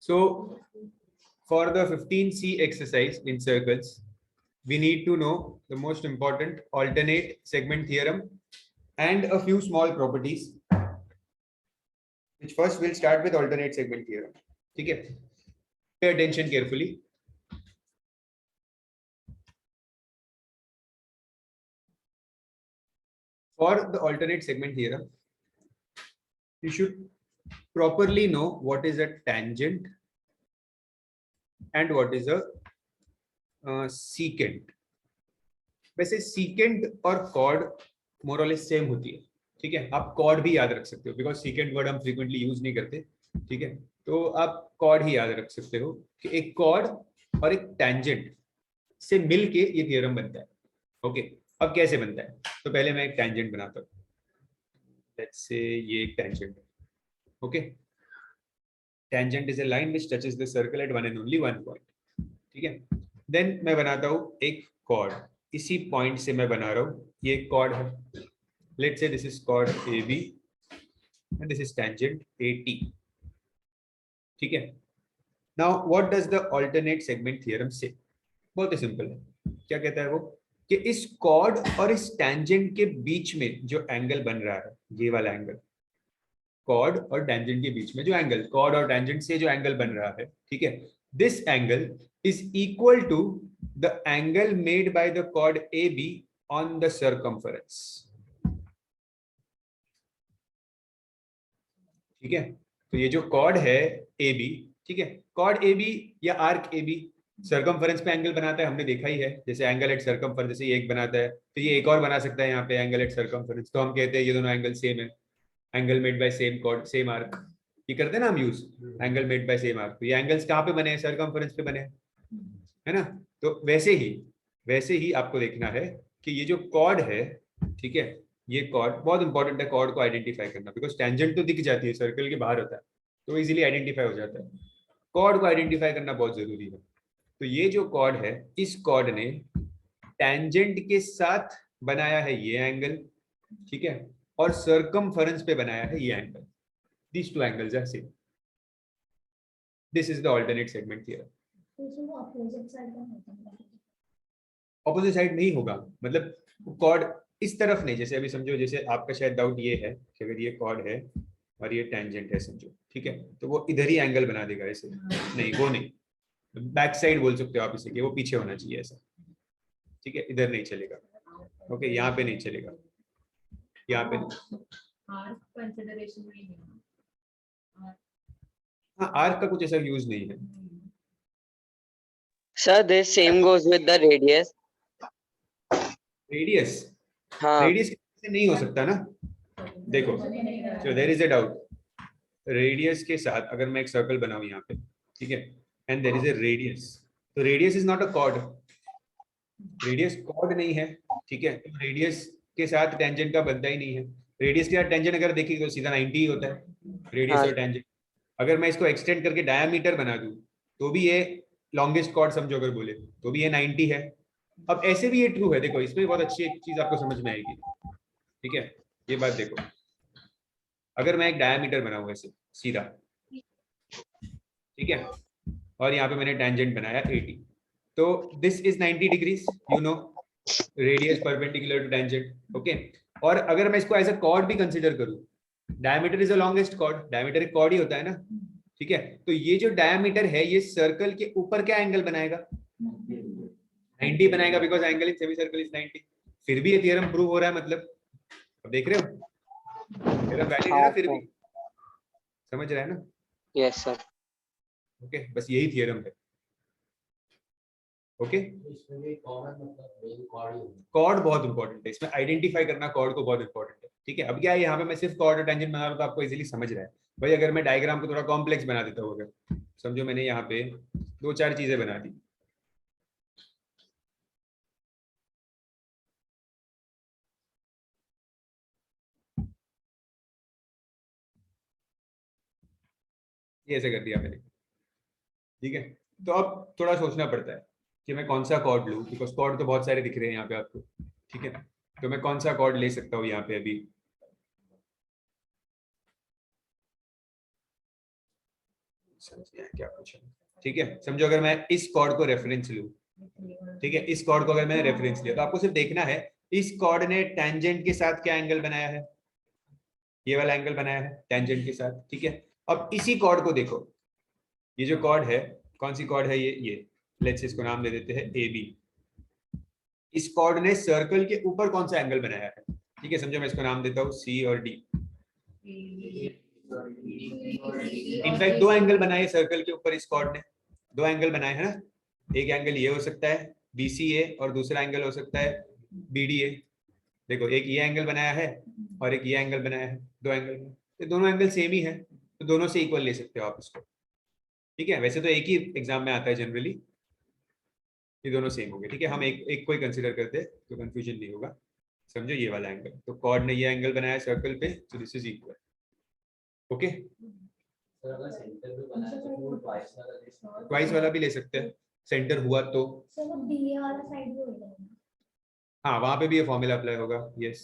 So for the 15C exercise in circles, we need to know the most important alternate segment theorem and a few small properties, which first we'll start with alternate segment theorem. Okay, pay attention carefully. For the alternate segment theorem, you should properly know what is a tangent and what is a secant. वैसे secant और chord more or less same होती है, ठीक है. आप chord भी याद रख सकते हो बिकॉज secant वर्ड हम फ्रीक्वेंटली यूज नहीं करते, ठीक है. तो आप chord ही याद रख सकते हो कि एक chord और एक tangent से मिलके ये थियरम बनता है. ओके, अब कैसे बनता है? तो पहले मैं एक tangent बनाता हूँ. लेट्स से ये एक tangent है. Okay, tangent is a line which touches the circle at one and only one point. ठीक है. देन मैं बनाता हूँ एक chord. इसी पॉइंट से मैं बना रहा हूँ ये chord है. Let's say this is chord AB and this is tangent AT. ठीक है. Now what does the alternate segment theorem से? बहुत ही सिंपल है. क्या कहता है वो कि इस chord और इस tangent के बीच में जो एंगल बन रहा है, ये वाला एंगल, chord और tangent के बीच में जो एंगल, chord और tangent से जो एंगल बन रहा है, ठीक है, this angle is equal to the angle made by the chord AB on the circumference. ठीक है. तो ये जो chord है AB, ठीक है, chord AB या arc AB सर्कमफरेंस पे एंगल बनाता है, हमने देखा ही है. जैसे एंगल एट सर्कमफरेंस, जैसे ये एक बनाता है तो ये एक और बना सकता है यहाँ पे एंगल एट सर्कमफरेंस. तो हम कहते हैं ये दोनों एंगल सेम है. Angle made bye same chord same arc, ये करते हैं ना हम use, angle made bye same arc. तो ये एंगल्स कहाँ पे बने हैं? सर्कमफरेंस पे बने हैं, है ना. तो वैसे ही आपको देखना है कि ये जो chord है, ठीक है, ये chord बहुत इंपॉर्टेंट है. chord को आइडेंटिफाई करना, बिकॉज टेंजेंट तो दिख जाती है, सर्कल के बाहर होता है तो इजीली आइडेंटिफाई हो जाता है. chord को आइडेंटिफाई करना बहुत जरूरी है. तो ये जो chord है, इस chord ने टेंजेंट के साथ बनाया है ये एंगल, ठीक है, और सर्कमफरेंस पे बनाया है ये angle. These two angles are same. This is the alternate segment theorem. Opposite side नहीं होगा, मतलब chord इस तरफ नहीं. जैसे अभी समझो, जैसे आपका शायद डाउट ये है कि अगर ये chord है और ये टेंजेंट है समझो, ठीक है, तो वो इधर ही एंगल बना देगा ऐसे. नहीं, वो नहीं. बैक साइड बोल सकते हो आप इसे कि वो पीछे होना चाहिए ऐसा, ठीक है. इधर नहीं चलेगा. ओके, यहाँ पे नहीं चलेगा, यहाँ पे नहीं. हाँ, आर्क का कुछ ऐसा यूज नहीं है. Sir, this same goes with the radius. Radius, हाँ. रेडियस से नहीं हो सकता ना. देखो, so there is a doubt. Radius के साथ अगर मैं एक सर्कल बनाऊं यहाँ पे, ठीक है, and there is a radius, तो radius is not a chord. Radius chord नहीं है, ठीक है. तो रेडियस के साथ टेंजेंट का बनता ही नहीं है. रेडियस के साथ टेंजेंट अगर देखेंगे तो सीधा 90 ही होता है, रेडियस हाँ. और टेंजेंट. अगर मैं इसको एक्सटेंड करके डायमीटर बना दूं तो भी ये लॉन्गेस्ट chord समझो अगर बोले तो भी ये 90 है. अब ऐसे भी ये ट्रू है. देखो, इसमें बहुत अच्छी एक चीज आपको समझ में आएगी, ठीक है. ये बात देखो, अगर मैं एक डायमीटर बनाऊं ऐसे सीधा, ठीक है, और यहाँ पे मैंने टेंजेंट बनाया 80, तो this is 90 degrees, you know, radius perpendicular to tangent. Okay, और अगर मैं इसको एज अ chord भी कंसीडर करूं, diameter is the longest chord, diameter एक chord ही होता है ना, ठीक है. तो ये जो डायमीटर है ये सर्कल के ऊपर क्या एंगल बनाएगा? 90 बनाएगा, because angle in semi circle is 90. फिर भी ये थ्योरम प्रूव हो रहा है, मतलब अब देख रहे हो थ्योरम वैलिड है ना, फिर भी समझ रहा है ना. Yes, sir. ओके, बस यही थ्योरम है. ओके, chord बहुत इंपॉर्टेंट है, इसमें आइडेंटिफाई करना chord को बहुत इंपॉर्टेंट है, ठीक है. अब क्या है, यहाँ पे मैं सिर्फ chord और टेंजेंट बना रहा हूँ तो आपको इजीली समझ रहा है. भाई अगर मैं डायग्राम को थोड़ा कॉम्प्लेक्स बना देता हूँ, अगर समझो मैंने यहाँ पे दो चार चीजें बना दी, ये ऐसे कर दिया मैंने, ठीक है. तो अब थोड़ा सोचना पड़ता है कि मैं कौन सा chord लूँ, बिकॉज chord तो बहुत सारे दिख रहे हैं यहाँ पे आपको, ठीक है. तो मैं कौन सा chord ले सकता हूँ यहाँ पे अभी? समझिए क्या पूछा, ठीक है। समझो अगर मैं इस कॉर्ड को रेफरेंस लूं, ठीक है, इस कॉर्ड को अगर मैंने रेफरेंस लिया तो आपको सिर्फ देखना है इस कॉर्ड ने टेंजेंट के साथ क्या एंगल बनाया है, ये वाला एंगल बनाया है टेंजेंट के साथ, ठीक है। अब इसी कॉर्ड को देखो, ये जो कॉर्ड है, कौन सी कॉर्ड है ये लेट्स इसको नाम दे देते हैं ए बी। इस कॉर्ड ने सर्कल के ऊपर कौन सा एंगल बनाया है, ठीक है। समझो मैं इसको नाम देता हूँ सी और डी। इनफैक्ट दो एंगल बनाए सर्कल के ऊपर इस कॉर्ड ने, दो एंगल बनाए हैं ना। एक एंगल ये हो सकता है BCA और दूसरा एंगल हो सकता है BDA। देखो एक ये एंगल बनाया है और एक ये एंगल बनाया है, दो एंगल, तो दोनों एंगल सेम ही है, तो दोनों से इक्वल ले सकते हो आप इसको, ठीक है। वैसे तो एक ही एग्जाम में आता है जनरली, ये दोनों सेम हो गए, ठीक है। हम एक को ही कंसिडर करते हैं तो कंफ्यूजन नहीं होगा। समझो ये वाला एंगल, तो कॉर्ड ने ये एंगल बनाया सर्कल पे, तो this is equal, okay. Twice वाला भी ले सकते हैं, सेंटर हुआ तो। हाँ वहां पे भी ये फॉर्मूला अप्लाई होगा, यस।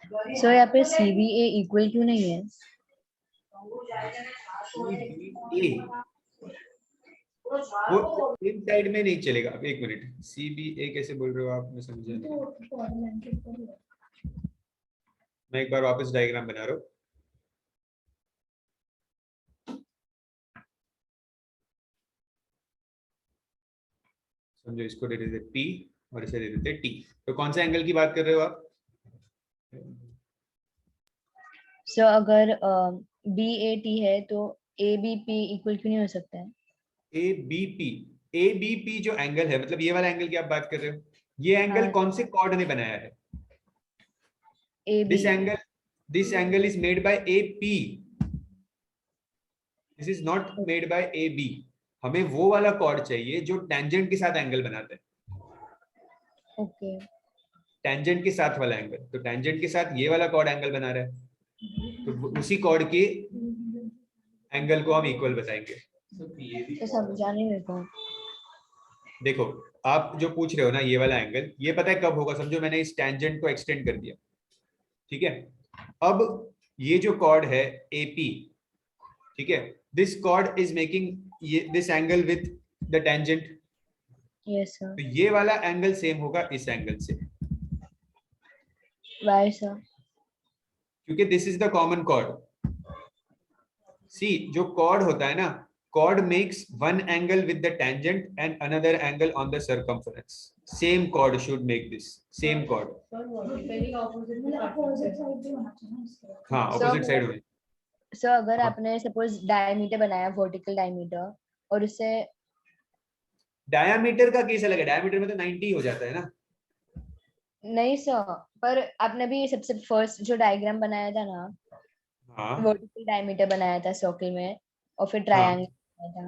सर यहाँ पे CBA इक्वल क्यों नहीं है? वो इन साइड में नहीं चलेगा। एक मिनट, CBA कैसे बोल रहे हो आप, मैं समझा नहीं। मैं एक बार वापस डायग्राम बना रहा हूँ। समझो इसको दे देते P और इसे दे देते T। तो कौन सा एंगल की बात कर रहे हो आप? सर अगर BAT है तो ABP इक्वल क्यों नहीं हो सकता है? ABP जो एंगल है, मतलब ये वाला एंगल की आप बात कर रहे हो, ये एंगल कौन से कॉर्ड ने बनाया है? AB। This angle is made by AP, this is not made by AB। हमें वो वाला कॉर्ड चाहिए जो टेंजेंट के साथ एंगल बनाता है। ओके। टेंजेंट के साथ वाला एंगल, तो टेंजेंट के साथ ये वाला कॉर्ड एंगल बना रहा है, तो उसी कॉर्ड के एंगल को हम इक्वल बताएंगे। तो समझा नहीं मेरे को। देखो आप जो पूछ रहे हो ना ये वाला एंगल, ये पता है कब होगा? समझो मैंने इस टेंजेंट को एक्सटेंड कर दिया, ठीक है। अब ये जो कॉर्ड है AP, ठीक है, this chord is making this angle with the tangent, yes sir. तो ये वाला एंगल सेम होगा इस एंगल से, वाई सर? क्योंकि this is the common chord. See जो कॉर्ड होता है ना, chord makes one angle with the tangent and another angle on the circumference. Same chord should make this, same chord. हाँ opposite side होगी। Sir अगर आपने suppose diameter बनाया, vertical diameter, और उससे डायमीटर का केस अलग है, डायमीटर में तो 90 हो जाता है ना। नहीं सर, पर आपने भी सबसे फर्स्ट जो डायग्राम बनाया था ना, हाँ वर्टिकल डायमीटर बनाया था सर्कल में, और फिर हाँ ट्रायंगल बनाया था,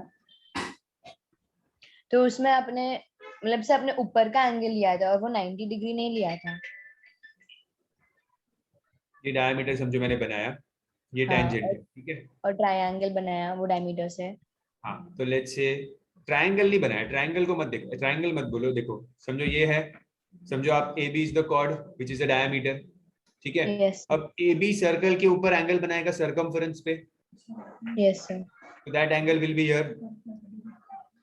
तो उसमें आपने मतलब से आपने ऊपर का एंगल लिया था और वो 90 डिग्री नहीं लिया था। ये डायमीटर समझो मैंने बनाया, ये हाँ, टेंजेंट है, ठीक है। और ट्रायंगल बनाया वो डायमीटर से। हाँ तो लेट्स से ट्रायंगल नहीं बनाया, ट्रायंगल को मत देखो, ट्रायंगल मत बोलो। देखो समझो ये है, समझो आप AB is the chord which is the diameter, ठीक है। यस अब AB सर्कल के ऊपर एंगल बनाएगा सर्कमफरेंस पे, yes sir. so that angle will be here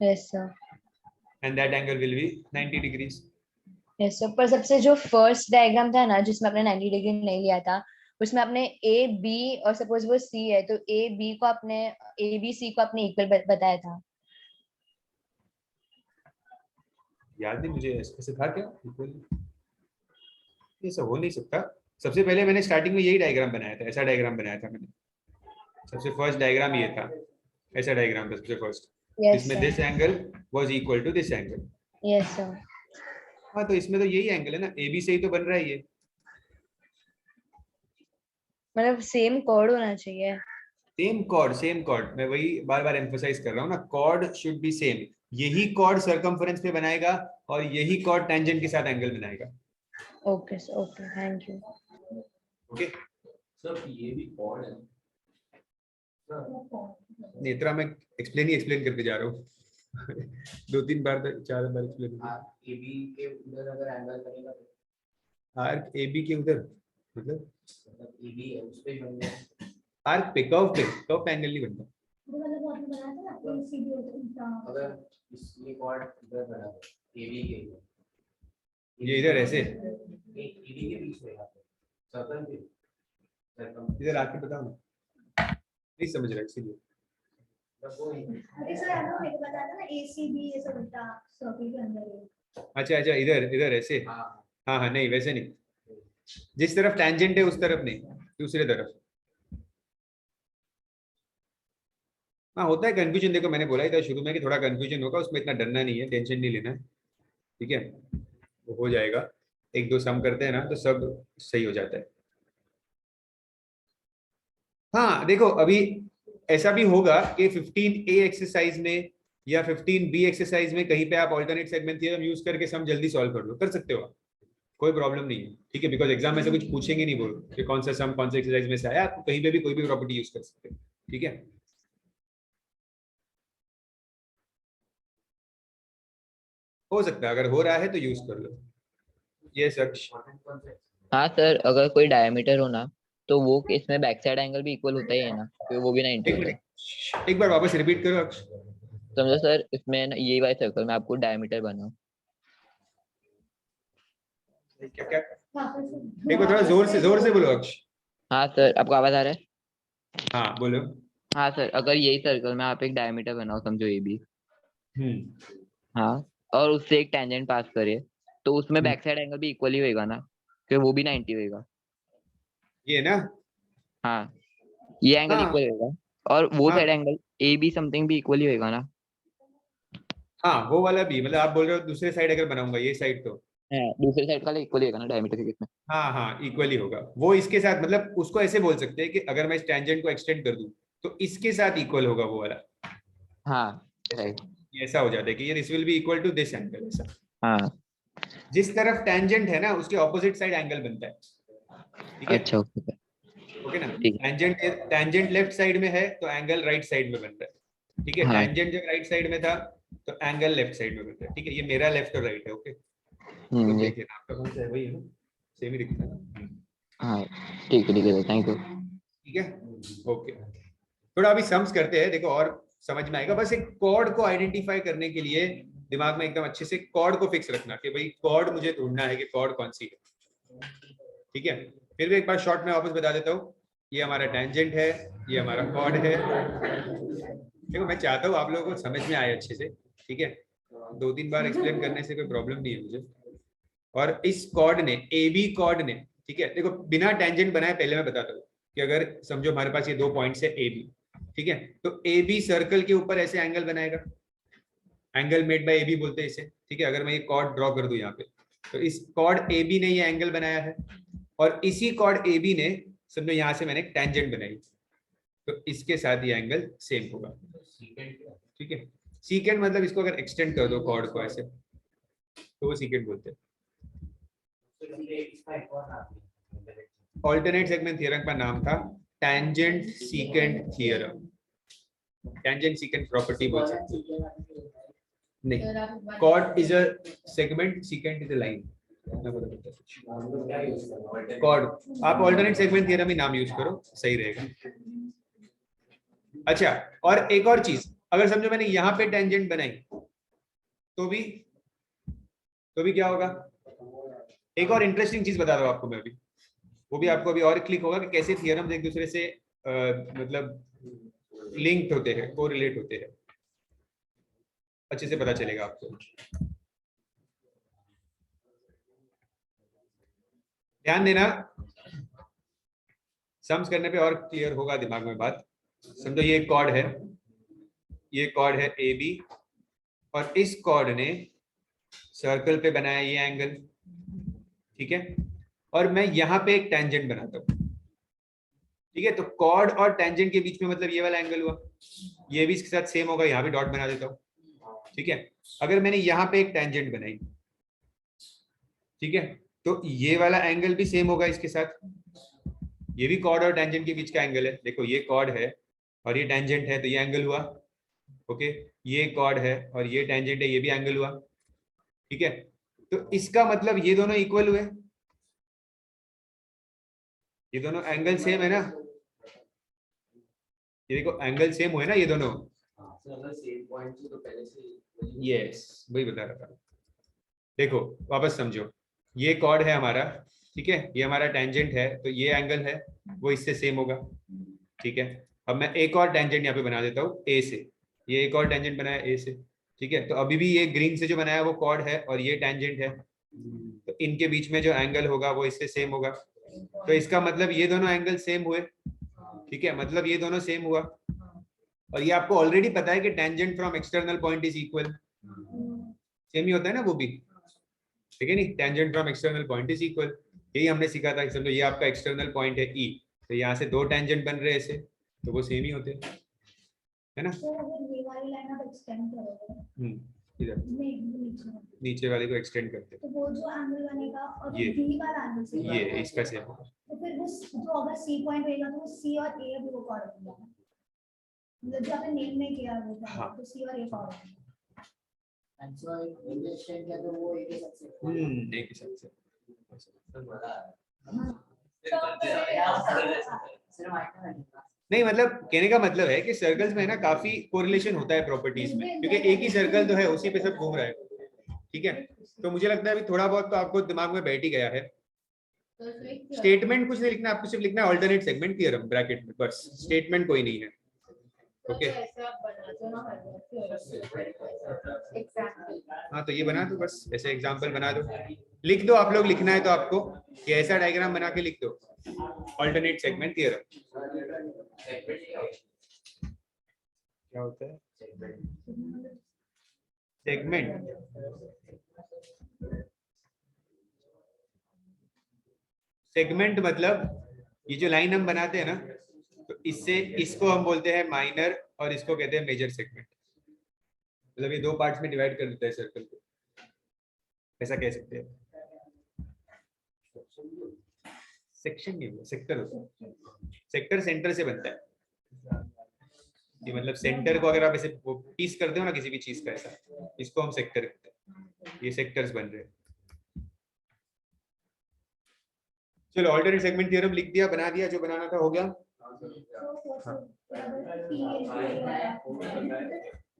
yes sir. and that angle will be 90 degrees. Yes sir, पर सबसे जो फर्स्ट डायग्राम था ना जिसमें आपने 90 डिग्री नहीं लिया था, उसमें आपने AB और सपोज वो C है तो AB को आपने ABC को आपने इक्वल बताया था। याद नहीं मुझे, ऐसे था क्या? ये सब हो नहीं सकता। सबसे पहले मैंने स्टार्टिंग में यही डायग्राम बनाया था, ऐसा डायग्राम बनाया था मैंने, सबसे फर्स्ट डायग्राम ये था, ऐसा डायग्राम था सबसे फर्स्ट, यस इसमें sir. This angle was equal to this angle. Yes sir. हाँ तो इसमें तो यही एंगल है ना, AB से ही तो बन रहा है ये। मतलब सेम कॉर्ड होना चाहिए। सेम कॉर्ड, मैं वही बार बार एम्फोसाइज कर रहा हूँ ना, कॉर्ड शुड बी सेम। यही कॉर्ड सर्कमफरेंस पे बनाएगा और यही कॉर्ड टेंजेंट के साथ एंगल बनाएगा। Okay sir, okay, thank you. Okay sir ये भी कॉर्ड है नेत्रा, मैं एक्सप्लेन करके जा रहा हूँ दो तीन बार, चार बार एक्सप्लेन। AB के उधर अगर एंगल करेगा तो आर्क AB के उधर, मतलब AB है उस पे बन गया। आर्क पे कर्व पे एंगल नहीं बनता। अगर ये कॉर्ड इधर बना हो एबी के ये इधर ऐसे एबी के बीच में यहाँ पे सर्कल पे सर्कल इधर आके बताओ ना, नहीं समझ रहा इसीलिए। बस वो ही अरे सर आपको मेरे को बताया था ना एसीबी ये सब होता सर्कल के अंदर है। अच्छा अच्छा, इधर इधर ऐसे, हाँ हाँ हाँ, नहीं वैसे नहीं, जिस तरफ टेंजेंट है उस तरफ नहीं, दूसरे तरफ। हाँ होता है कंफ्यूजन, देखो मैंने बोला ही था शुरू में कि थोड़ा कंफ्यूजन होगा, उसमें इतना डरना नहीं है, टेंशन नहीं लेना है, ठीक है, वो हो जाएगा। एक दो सम करते हैं ना तो सब सही हो जाता है। हाँ देखो अभी ऐसा भी होगा कि 15A एक्सरसाइज में या 15B एक्सरसाइज में कहीं पे आप ऑल्टरनेट सेगमेंट थ्योरम यूज करके सम जल्दी सॉल्व कर लो, कर सकते हो आप, कोई प्रॉब्लम नहीं है, ठीक है, बिकॉज एग्जाम में से कुछ पूछेंगे नहीं वो कि कौन सा सम कौन सा एक्सरसाइज में से आया, आप कहीं पे भी कोई भी प्रॉपर्टी यूज कर सकते हो, ठीक है। हो सकता है, अगर हो रहा है तो यूज कर लो। ये सच हाँ सर, अगर कोई डायमीटर हो ना तो वो इसमें बैक साइड एंगल भी इक्वल होता ही है ना, क्योंकि वो भी 90 होता है। एक बार वापस रिपीट करो अक्ष। समझो सर, इसमें ना ये वाले सर्कल में आपको डायमीटर बना, क्या क्या, वापस एक बार थोड़ा जोर से बोलो अक्ष। हाँ सर आपको आवाज आ रहा है? हाँ बोलो। हाँ सर, अगर यही सर्कल में आप एक डायमीटर बनाओ, समझो ये भी, हाँ, और उससे एक टेंजेंट पास करे, तो उसमें बैक साइड एंगल भी इक्वल ही होगा ना, क्योंकि वो भी 90 होगा। ये ना, हाँ, ये एंगल हाँ इक्वल होगा, और वो हाँ side angle A be something भी इक्वल ही होगा ना। हाँ, वो वाला भी, मतलब आप बोल रहे हो दूसरे साइड अगर बनाऊंगा ये साइड तो, हाँ, दूसरे साइड का इक्वल ही होगा ना डायमीटर के केस में। हाँ हाँ इक्वली होगा वो, इसके साथ, मतलब उसको ऐसे बोल सकते हैं कि अगर मैं इस टेंजेंट को एक्सटेंड कर दूं तो इसके साथ इक्वल होगा वो वाला, हाँ राइट। ये ऐसा हो जाता है कि ये this will be equal to this angle, ऐसा। हाँ जिस तरफ टेंजेंट है ना उसके ऑपोजिट साइड एंगल बनता है, ठीक है, अच्छा ओके ओके ना। ठीक टेंजेंट लेफ्ट साइड में है तो एंगल राइट साइड में बनता है, ठीक है, हाँ टेंजेंट जब राइट साइड में था तो एंगल लेफ्ट साइड में बनता है, ठीक है, ये मेरा लेफ्ट और राइट है, ओके। तो ये देखिए ना आपका कौन सा है, वही है ना, सेम ही दिखता है ना, हाँ ठीक है थैंक यू। ठीक है, ओके। थोड़ा अभी सम्स करते हैं, देखो और समझ में आएगा। बस एक कॉर्ड को आइडेंटिफाई करने के लिए दिमाग में एकदम अच्छे से कॉर्ड को फिक्स रखना कि भाई कॉर्ड मुझे ढूंढना है कि कॉर्ड कौन सी है, ठीक है। फिर भी एक बार शॉर्ट में वापस बता देता हूँ, ये हमारा टेंजेंट है, ये हमारा कॉर्ड है। देखो मैं चाहता हूँ आप लोगों को समझ में आए अच्छे से, ठीक है, 2-3 बार एक्सप्लेन करने से कोई प्रॉब्लम नहीं है मुझे। और इस कॉर्ड ने, ए बी कॉर्ड ने, ठीक है, देखो बिना टेंजेंट बनाए पहले मैं बताता हूँ कि अगर समझो हमारे पास ये 2 पॉइंट्स है ए बी, ठीक है, तो ए बी सर्कल के ऊपर ऐसे एंगल बनाएगा, angle made by A B बोलते हैं इसे, ठीक है। अगर मैं ये कॉर्ड ड्रॉ कर दूं यहाँ पे, तो इस कॉर्ड ए बी ने ये एंगल बनाया है, और इसी कॉर्ड ए बी ने समझो यहाँ से मैंने एक टेंजेंट बनाई, तो इसके साथ ये एंगल सेम होगा, ठीक है। सीकेंट मतलब इसको अगर एक्सटेंड कर दो कॉर्ड को ऐसे, तो वो सीकेंट बोलते हैं। ऑल्टरनेट सेगमेंट थ्योरम का नाम था tangent secant theorem, tangent secant property बोल सकते हैं। नहीं, chord is a segment, secant is a line. Chord, आप ऑल्टरनेट सेगमेंट थ्योरम ही नाम यूज करो, सही रहेगा। अच्छा, और एक और चीज, अगर समझो मैंने यहाँ पे टेंजेंट बनाई तो भी क्या होगा, एक और इंटरेस्टिंग चीज बता रहा हूँ आपको मैं अभी, वो भी आपको अभी और क्लिक होगा कि कैसे थियरम्स एक दूसरे से मतलब लिंक्ड होते हैं, कोरिलेट होते हैं, अच्छे से पता चलेगा आपको। ध्यान देना, सम्स करने पे और क्लियर होगा दिमाग में बात। समझो ये कॉर्ड है, ये कॉर्ड है ए बी, और इस कॉर्ड ने सर्कल पे बनाया ये एंगल, ठीक है, और मैं यहाँ पे एक टेंजेंट बनाता हूँ, ठीक है। तो कॉर्ड और टेंजेंट के बीच में मतलब ये वाला एंगल हुआ, ये भी इसके साथ सेम होगा, यहाँ भी डॉट बना देता हूँ, ठीक है। अगर मैंने यहाँ पे एक टेंजेंट बनाई, ठीक है, तो ये वाला एंगल भी सेम होगा इसके साथ, ये भी कॉर्ड और टेंजेंट के बीच का एंगल है, देखो ये कॉर्ड है और ये टेंजेंट है, तो ये एंगल हुआ, ओके। ये कॉर्ड है और ये टेंजेंट है, ये भी एंगल हुआ, ठीक है। तो इसका मतलब ये दोनों इक्वल हुए, ये दोनों एंगल सेम है ना, ये देखो एंगल सेम हुए ना ये दोनों, हाँ सर अगर सेम पॉइंट से तो पहले से यस वही बता रहा था। देखो वापस समझो, ये कॉर्ड है हमारा, ठीक है, ये हमारा टेंजेंट है, तो ये एंगल है वो इससे सेम होगा, ठीक है। अब मैं एक और टेंजेंट यहाँ पे बना देता हूँ ए से, ये एक और टेंजेंट बनाया ए से, ठीक है। तो अभी भी ये ग्रीन से जो बनाया वो कॉर्ड है और ये टेंजेंट है, तो इनके बीच में जो एंगल होगा वो इससे सेम होगा, तो इसका मतलब ये दोनों एंगल सेम हुए, ठीक है, मतलब ये दोनों सेम हुआ। और ये आपको ऑलरेडी पता है कि tangent from external point is equal, same ही होता है ना वो भी, ठीक है नहीं, tangent from external point is equal, यही हमने सीखा था। समझो ये आपका एक्सटर्नल पॉइंट है ई, तो यहाँ से दो टेंजेंट बन रहे हैं ऐसे, तो वो सेम ही होते हैं, है ना। तो अगर ये वाली लाइन आप एक्सटेंड करोगे इधर नीचे, नीचे वाले को एक्सटेंड करते तो वो जो एंगल बनेगा और ये, बी वाला एंगल से हैं, ये इसका सेम होगा। तो फिर वो जो अगर सी पॉइंट रहेगा तो वो सी और ए भी वो कॉर्ड होगा, मतलब जो आपने नेम में किया वो हाँ। तो सी और ए कॉर्ड होगा। एक ही साथ से नहीं, मतलब कहने का मतलब है कि सर्कल्स में ना काफी कोरिलेशन होता है प्रॉपर्टीज में, क्योंकि एक ही सर्कल तो है उसी पे सब घूम रहा है, ठीक है। तो मुझे लगता है अभी थोड़ा बहुत तो आपको दिमाग में बैठ ही गया है। स्टेटमेंट कुछ नहीं लिखना, आपको सिर्फ लिखना है ऑल्टरनेट सेगमेंट थ्योरम ब्रैकेट में, बस स्टेटमेंट कोई नहीं है, ओके। हाँ तो ये बना दो, बस ऐसे एग्जांपल बना दो, लिख दो, आप लोग लिखना है तो आपको कि ऐसा डायग्राम बना के लिख दो, ऑल्टरनेट सेगमेंट थ्योरम। क्या होता है सेगमेंट? सेगमेंट मतलब ये जो लाइन हम बनाते हैं ना, तो इससे इसको हम बोलते हैं माइनर और इसको कहते हैं मेजर सेगमेंट, मतलब ये दो पार्ट्स में डिवाइड कर देता है सर्कल को, ऐसा कह सकते हैं। सेक्शन नहीं होता, सेक्टर होता है। सेक्टर सेंटर से बनता है, ये मतलब सेंटर को अगर आप ऐसे पीस करते हो ना किसी भी चीज का, ऐसा इसको हम सेक्टर कहते हैं, ये सेक्टर्स बन रहे हैं। चलो ऑल्टरनेट सेगमेंट थ्योरम लिख दिया, बना दिया, जो बनाना था हो गया।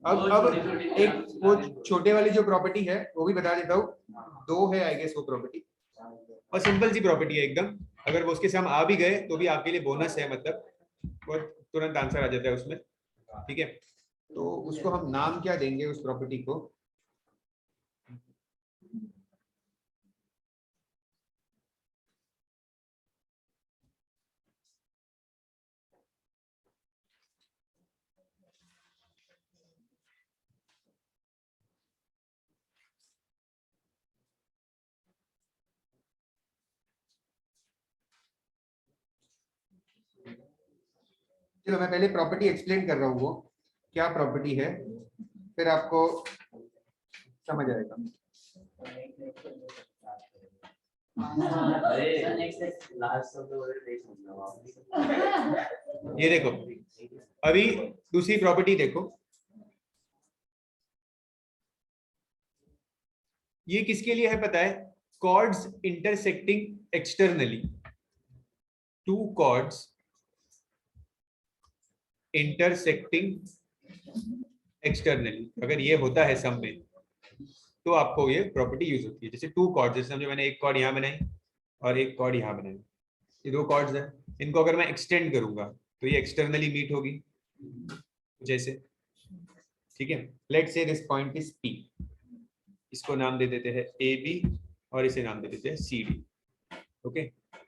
अब एक वो छोटे वाली जो प्रॉपर्टी है वो भी बता देता हूँ, दो है आई गेस वो प्रॉपर्टी, और सिंपल सी प्रॉपर्टी है एकदम, अगर वो उसके से हम आ भी गए तो भी आपके लिए बोनस है, मतलब वो तुरंत आंसर आ जाता है उसमें, ठीक है। तो उसको हम नाम क्या देंगे उस प्रॉपर्टी को? चलो मैं पहले प्रॉपर्टी एक्सप्लेन कर रहा हूँ, वो क्या प्रॉपर्टी है, फिर आपको समझ आएगा। ये देखो अभी दूसरी प्रॉपर्टी देखो, ये किसके लिए है पता है? Chords intersecting externally, two chords intersecting externally, अगर ये होता है सम में तो आपको ये प्रॉपर्टी यूज होती है। जैसे टू कॉर्ड, जैसे समझो मैंने एक कॉर्ड यहाँ बनाई और एक कॉर्ड यहाँ बनाई, ये दो कॉर्ड्स हैं, इनको अगर मैं एक्सटेंड करूंगा तो ये एक्सटर्नली मीट होगी जैसे, ठीक है। Let's say this point is P, इसको नाम दे देते हैं AB और इसे नाम दे देते हैं CD, ओके।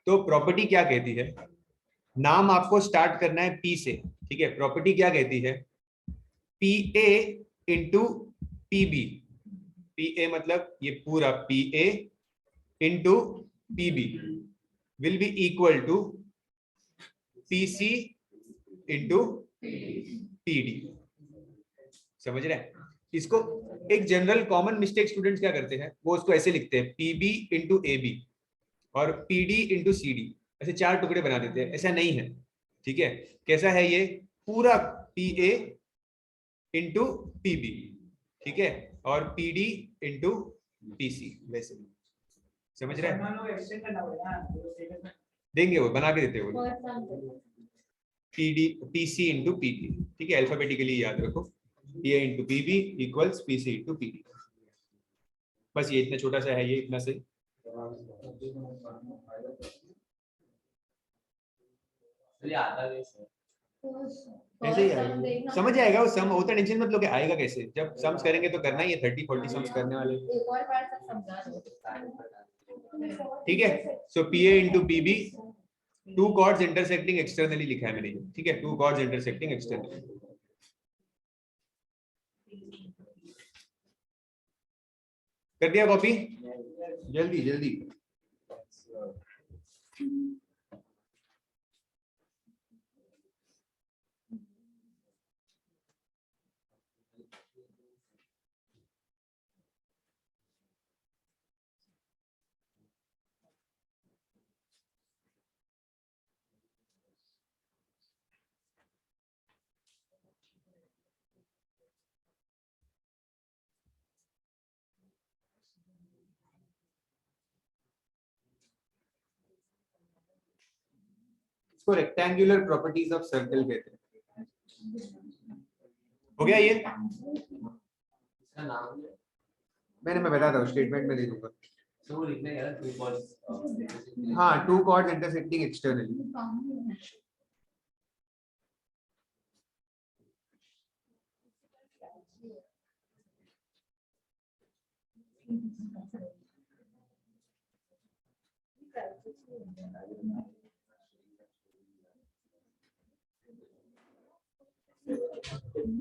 तो प्रॉपर्टी क्या कहती है? नाम आपको स्टार्ट करना है P से, ठीक है। प्रॉपर्टी क्या कहती है? PA इंटू PB, PA मतलब ये पूरा PA into PB will be equal to PC into PD, समझ रहे हैं? इसको एक जनरल कॉमन मिस्टेक स्टूडेंट्स क्या करते हैं, वो उसको ऐसे लिखते हैं PB इंटू AB और PD इंटू CD, ऐसे चार टुकड़े बना देते हैं, ऐसा नहीं है, ठीक है। कैसा है ये? पूरा PA इंटू PB, ठीक है, और PD इंटू PC, वैसे समझ रहे हैं? देंगे वो, बना के देते हैं वो। PC इंटू PT, ठीक है, अल्फाबेटिकली याद रखो, PA into PB equals PC into PD। बस ये इतना छोटा सा है, ये इतना सही। ऐसे ही आएगा, समझ आएगा वो सम, उतना टेंशन मत लो कि आएगा कैसे, जब सम्स करेंगे तो करना ही है, 30-40 सम्स करने वाले, एक और बार तक समझा दो। ठीक है। So PA into PB, two chords intersecting externally लिखा है मैंने, ठीक है, टू कॉर्ड्स इंटरसेक्टिंग एक्सटर्नली। कर दिया कॉपी, जल्दी जल्दी। इसको रेक्टेंगुलर प्रॉपर्टीज ऑफ सर्कल कहते हैं। हो गया ये, मैं बताता हूँ, स्टेटमेंट में दे दूंगा। तो वो लिखने का टू कॉर्ड्स, हाँ, टू कॉर्ड्स इंटरसेक्टिंग एक्सटर्नली।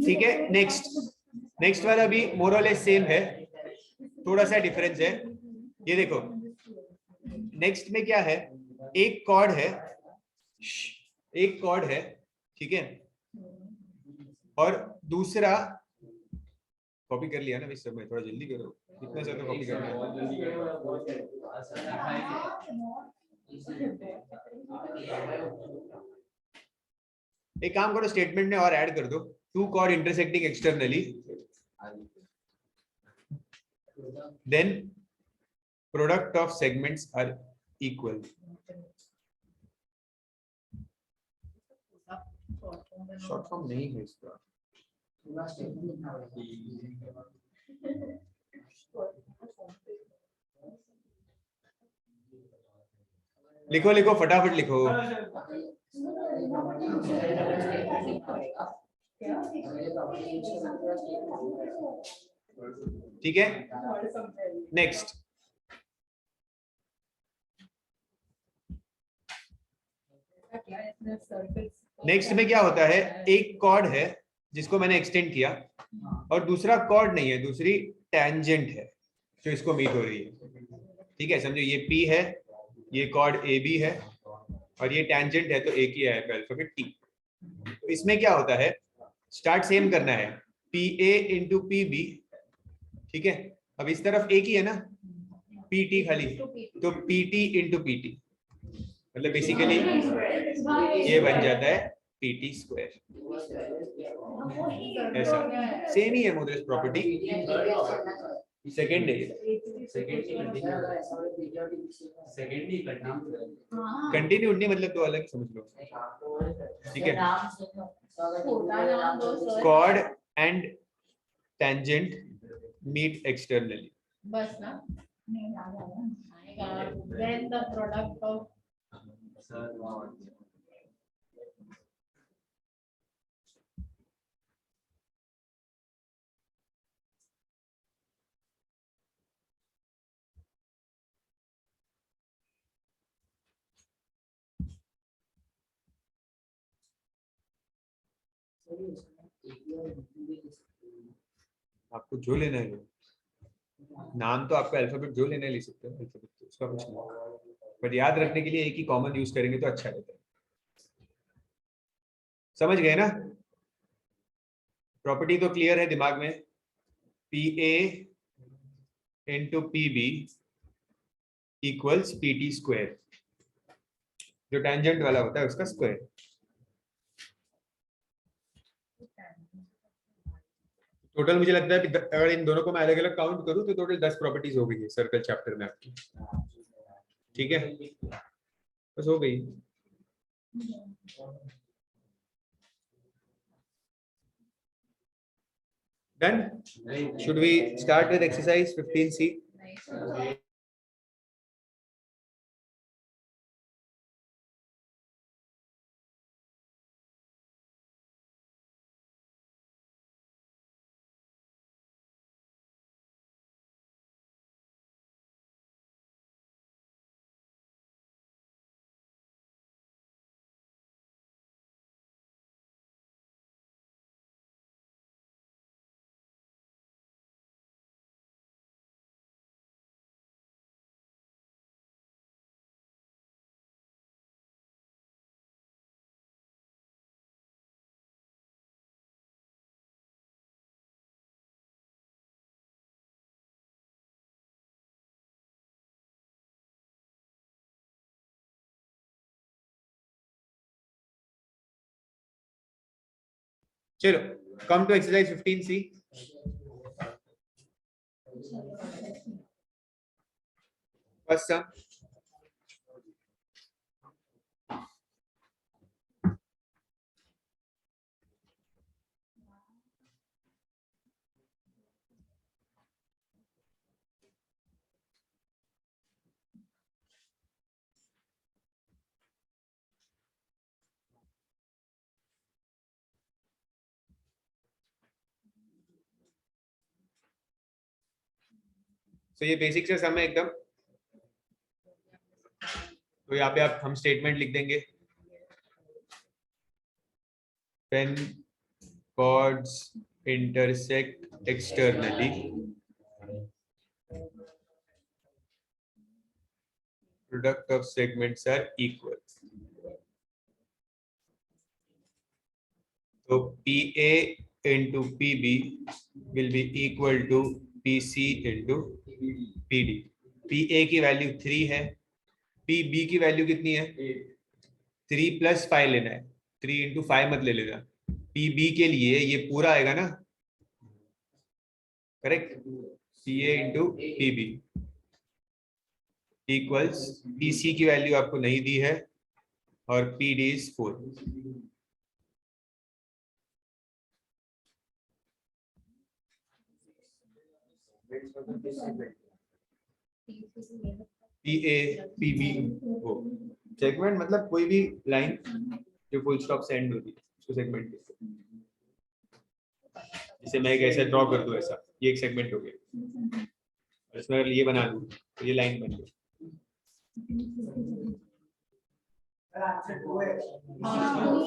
ठीक है, नेक्स्ट वाला भी मोर और लेस सेम है, थोड़ा सा डिफरेंस है। ये देखो, नेक्स्ट में क्या है, एक कॉर्ड है, ठीक है, और दूसरा, कॉपी कर लिया ना इस समय, थोड़ा जल्दी करो, इतना ज्यादा कॉपी कर लिया। एक काम करो, स्टेटमेंट में और ऐड कर दो, two chord intersecting externally, then product of segments are equal. Short form नहीं है इसका, लिखो लिखो फटाफट लिखो। ठीक है, नेक्स्ट में क्या होता है, एक कॉर्ड है जिसको मैंने एक्सटेंड किया, और दूसरा कॉर्ड नहीं है, दूसरी टेंजेंट है जो इसको मीट हो रही है। ठीक है, समझो ये P है, ये कॉर्ड AB है, और ये टेंजेंट है, तो एक ही है अल्फाबेट T। तो इसमें क्या होता है, स्टार्ट सेम करना है, PA इंटू PB, ठीक है, अब इस तरफ एक ही है ना, PT खाली, तो PT इंटू PT, मतलब बेसिकली ये बन जाता है PT स्क्वायर। ऐसा सेम ही है मोरलेस प्रॉपर्टी, सेकंड है, कंटिन्यू नहीं, मतलब दो अलग समझ लो, ठीक है। Chord and tangent meet externally, बस ना, then the product of आपको जो लेना है लो, नाम तो आपका अल्फाबेट जो लेना है ले सकते हो, अल्फाबेट तो उसका कुछ नहीं, पर याद रखने के लिए एक ही कॉमन यूज करेंगे तो अच्छा रहता है। समझ गए ना, प्रॉपर्टी तो क्लियर है दिमाग में, PA into PB equals PT square, जो टेंजेंट वाला होता है उसका स्क्वायर। टोटल मुझे लगता है अगर इन दोनों को मैं अलग अलग काउंट करूं तो टोटल 10 प्रॉपर्टीज हो गई है सर्कल चैप्टर में आपकी। ठीक है, बस हो गई। Done? Should we start with exercise 15C? चलो, come to exercise 15C. First sum. तो ये बेसिक से सम है एकदम। तो यहाँ पे आप हम स्टेटमेंट लिख देंगे, when chords intersect externally, product of segments are equal. So PA into PB will be equal to PC into PD. PA की वैल्यू 3 है, PB की वैल्यू कितनी है? 3 + 5 लेना है, 3 × 5 मत ले लेना। PB के लिए ये पूरा आएगा ना, correct? PA into PB equals, PC की वैल्यू आपको नहीं दी है और PD is 4। PA PB वो सेगमेंट मतलब कोई भी लाइन जो फुल स्टॉप से एंड होती है उसको सेगमेंट कहते हैं। जैसे मैं एक ऐसा ड्रॉ कर दूं, ऐसा ये एक सेगमेंट हो गया, और इसमें अगर ये बना दूं तो ये लाइन बन गई।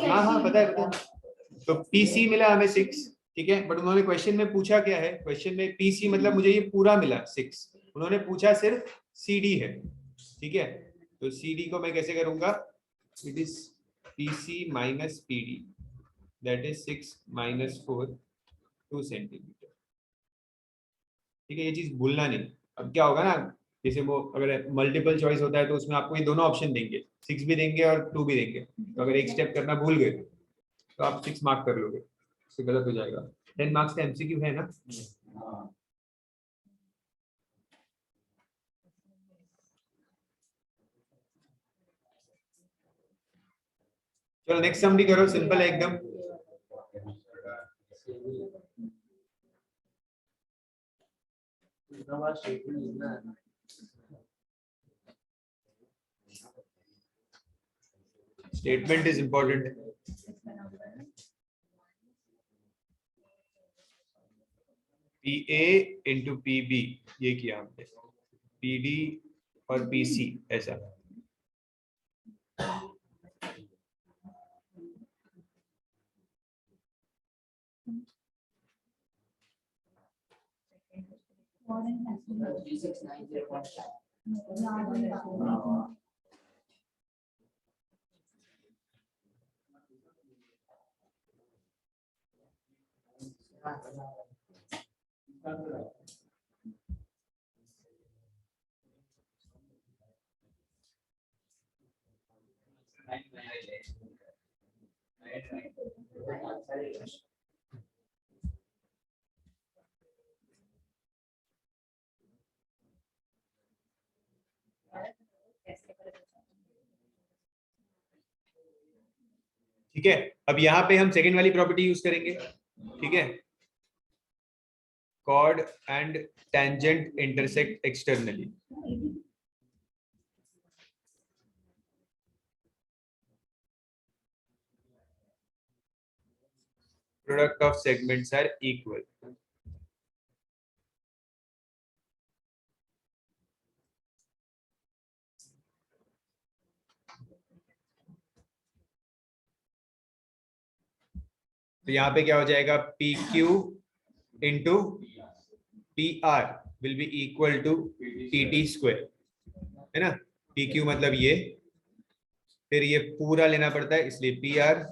हाँ हाँ पता है। तो PC मिला हमें 6, ठीक है, बट उन्होंने क्वेश्चन में पूछा क्या है? क्वेश्चन में PC मतलब मुझे ये पूरा मिला 6, उन्होंने पूछा सिर्फ CD है, ठीक है। तो CD को मैं कैसे करूंगा? It is PC minus PD, that is 6 - 4 2 centimetre, ठीक है। ये चीज भूलना नहीं। अब क्या होगा ना, जैसे वो अगर मल्टीपल चॉइस होता है तो उसमें आपको ये दोनों ऑप्शन देंगे, 6 भी देंगे और 2 भी देंगे। तो अगर एक स्टेप करना भूल गए तो आप 6 मार्क कर लोगे, उससे गलत हो जाएगा। 10 मार्क्स का MCQ है ना। चलो नेक्स्ट सम भी करो, सिंपल है एकदम। Statement is important. PA into PB ये किया हमने, PD और PC ऐसा। ठीक है, अब यहाँ पे हम सेकेंड वाली प्रॉपर्टी यूज करेंगे, ठीक है। chord and tangent intersect externally. Product of segments are equal. तो यहाँ पे क्या हो जाएगा, P Q into P R will be equal to T T square, है ना। पी क्यू मतलब ये, फिर ये पूरा लेना पड़ता है इसलिए पी आर,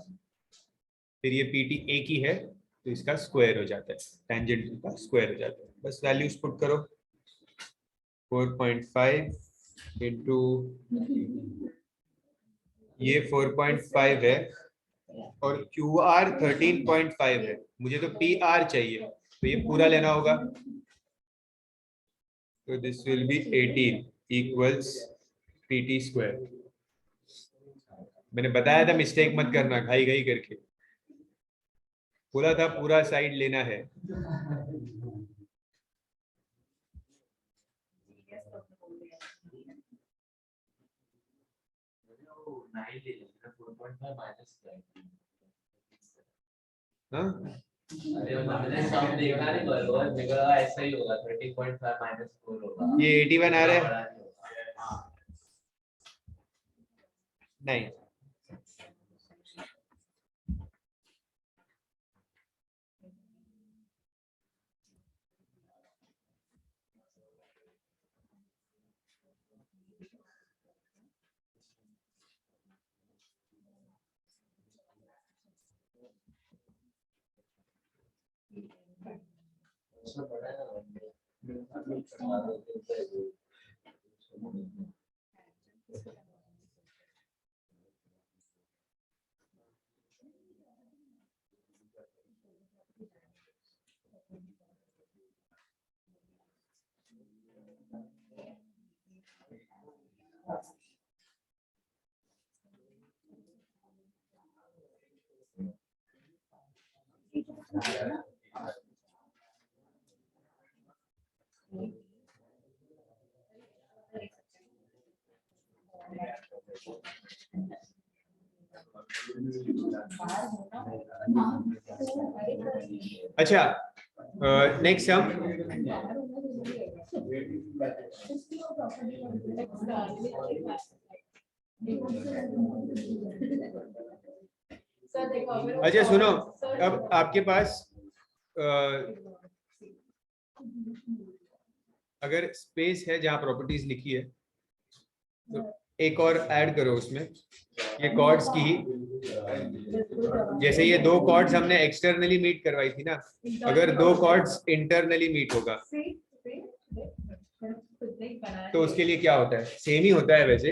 फिर ये पी टी एक ही है तो इसका स्क्वायर हो जाता है, टेंजेंट का स्क्वायर हो जाता है। बस वैल्यूज पुट करो, 4.5 इंटू ये 4.5 है और क्यू आर 13.5 है, मुझे तो पी आर चाहिए तो ये पूरा लेना होगा, तो this will B 18 equals P T square. मैंने बताया था मिस्टेक मत करना घाई घाई करके, बोला था पूरा साइड लेना है। हाँ अरे मैंने सब देखा नहीं, बराबर मेरा ऐसा ही होगा, 30.5 माइनस 4 होगा। ये 81 आ रहा है, नहीं अच्छा। नेक्स्ट सम, अच्छा सुनो, अब आपके पास अगर स्पेस है जहां प्रॉपर्टीज लिखी है तो एक और ऐड करो उसमें, ये कॉर्ड्स की ही, जैसे ये दो कॉर्ड्स हमने एक्सटर्नली मीट करवाई थी ना, अगर दो कॉर्ड्स इंटरनली मीट होगा तो उसके लिए क्या होता है, सेम ही होता है वैसे,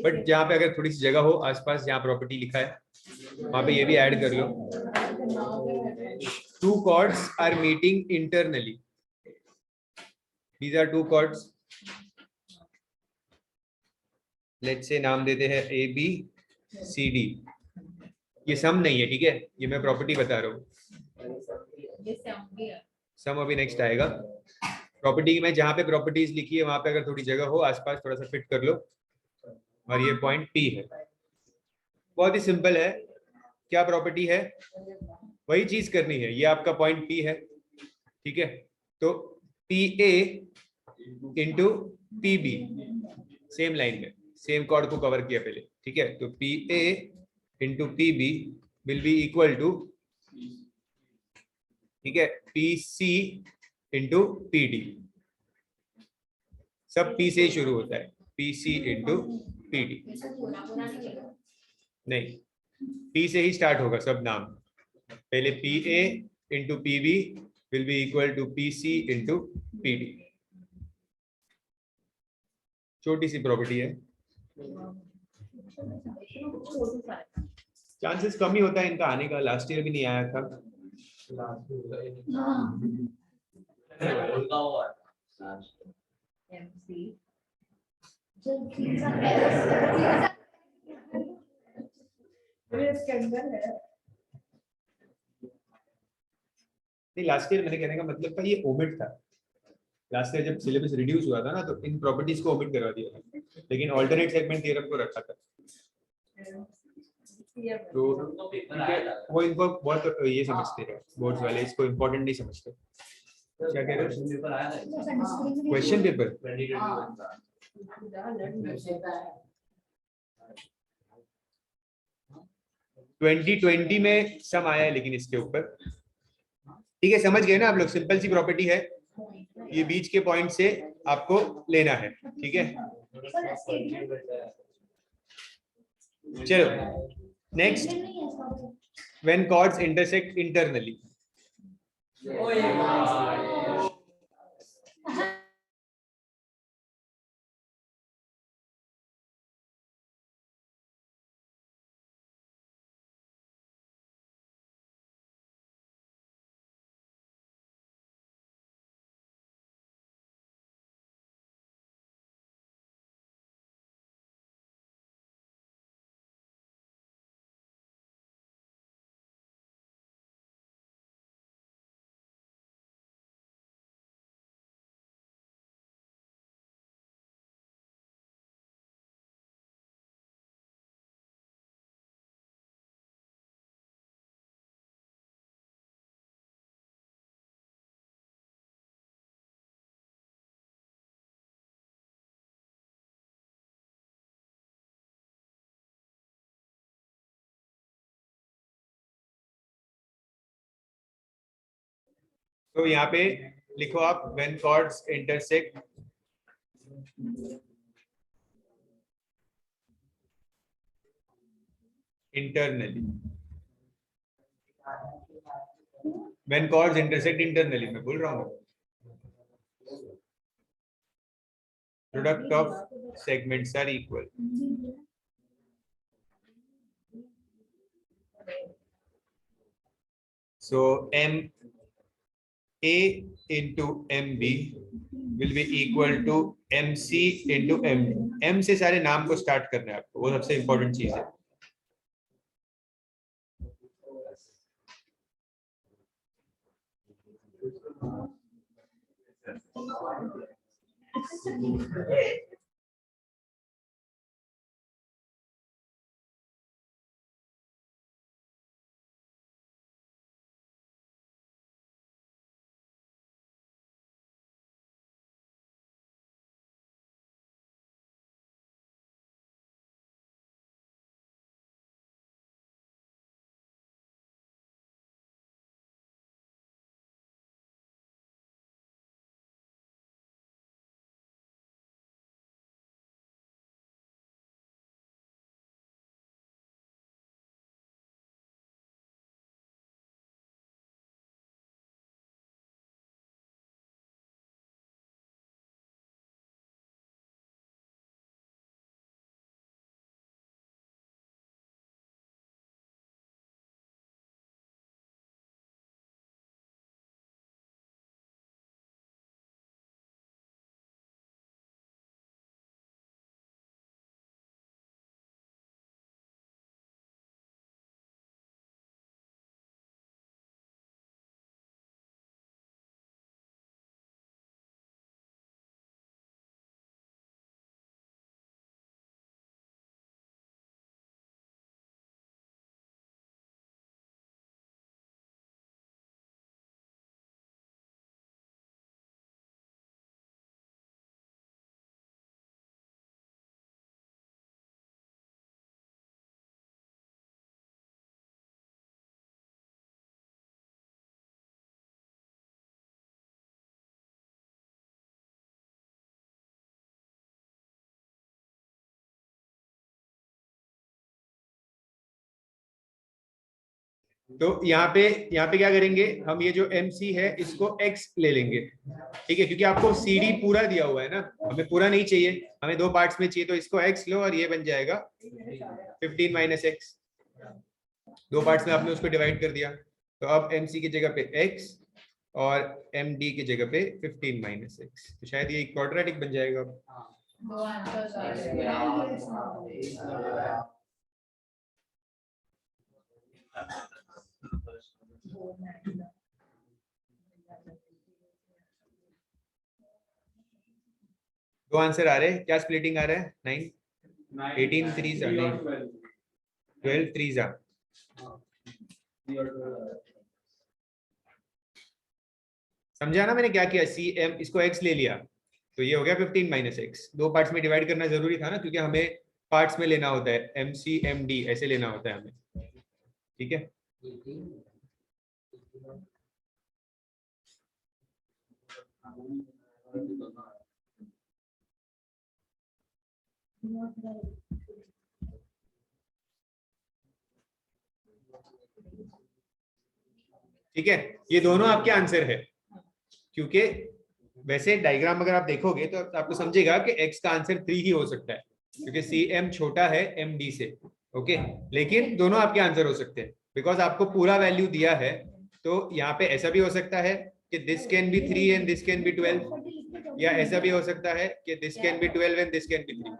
बट जहाँ पे अगर थोड़ी सी जगह हो आसपास जहाँ प्रॉपर्टी लिखा है वहां पे ये भी ऐड कर लो। Two chords are meeting internally, these are two chords, let's say नाम देते हैं ए बी सी डी, ये सम नहीं है, ठीक है, ये मैं प्रॉपर्टी बता रहा हूँ, सम अभी नेक्स्ट आएगा। प्रॉपर्टी में जहां पे प्रॉपर्टीज लिखी है वहां पे अगर थोड़ी जगह हो आसपास थोड़ा सा फिट कर लो, और ये पॉइंट पी है, बहुत ही सिंपल है। क्या प्रॉपर्टी है, वही चीज करनी है, ये आपका पॉइंट पी है, ठीक है, तो P A into P B, same line में सेम कॉर्ड को कवर किया पहले, ठीक है, तो P A into P B will be equal to, ठीक है, P C into P D, सब पी से ही शुरू होता है, P C into P D, नहीं पी से ही स्टार्ट होगा सब नाम, पहले P A into P B will be equal to P C into P D, छोटी सी प्रॉपर्टी है, चांसेस कम ही होता है इनका आने का, लास्ट ईयर भी नहीं आया था। इसके अंदर है नहीं, लास्ट ईयर मैंने कहने का मतलब था ये ओमिट था। लास्ट ईयर जब सिलेबस रिड्यूस हुआ था ना, तो इन प्रॉपर्टीज को ओमिट करवा दिया था, लेकिन ऑल्टरनेट सेगमेंट थ्योरम को रखा था। तो वो इनको बहुत ये समझते हैं बोर्ड्स वाले, इसको इम्पोर्टेंट नहीं समझते। क्या कह रहे हो? पेपर आया था क्वेश्चन पेपर 2021 का। 2020 में सम आया है लेकिन इसके ऊपर। ठीक है, समझ गए ना आप लोग? सिंपल सी प्रॉपर्टी है, ये बीच के पॉइंट से आपको लेना है। ठीक है, चलो next, when chords intersect internally. तो यहाँ पे लिखो आप, when chords intersect internally. When chords intersect internally, मैं बोल रहा हूँ, product of segments are equal. So MA into MB will be equal to MC into MD। M से सारे नाम को स्टार्ट करना है आपको, वो सबसे इंपॉर्टेंट चीज है। तो यहाँ पे क्या करेंगे हम, ये जो MC है इसको X ले लेंगे। ठीक है, क्योंकि आपको CD पूरा दिया हुआ है ना, हमें पूरा नहीं चाहिए, हमें दो पार्ट्स में चाहिए, तो इसको X लो और ये बन जाएगा 15 माइनस एक्स। दो पार्ट्स में आपने उसको डिवाइड कर दिया, तो अब MC की जगह पे X और MD की जगह पे 15 माइनस एक्स, तो शायद ये क्वाड्रेटिक बन जाएगा। दो आंसर्स आ रहे हैं। दो आंसर आ रहे हैं, क्या स्प्लिटिंग आ रहा है? 9 18 3 जा 9 12 3 जा। समझा ना मैंने क्या किया? सी एम इसको x ले लिया तो ये हो गया 15 माइनस एक्स। दो पार्ट्स में डिवाइड करना जरूरी था ना, क्योंकि हमें पार्ट्स में लेना होता है, एम सी एम डी ऐसे लेना होता है हमें, ठीक है। ठीक है, ये दोनों आपके आंसर है, क्योंकि वैसे डायग्राम अगर आप देखोगे तो आपको समझेगा कि x का आंसर 3 ही हो सकता है, क्योंकि सी एम छोटा है एम डी से। ओके, लेकिन दोनों आपके आंसर हो सकते हैं, बिकॉज आपको पूरा वैल्यू दिया है। तो यहाँ पे ऐसा भी हो सकता है कि this can be 3 and this can be 12, या ऐसा भी हो सकता है कि this can be 12 and this can be 3।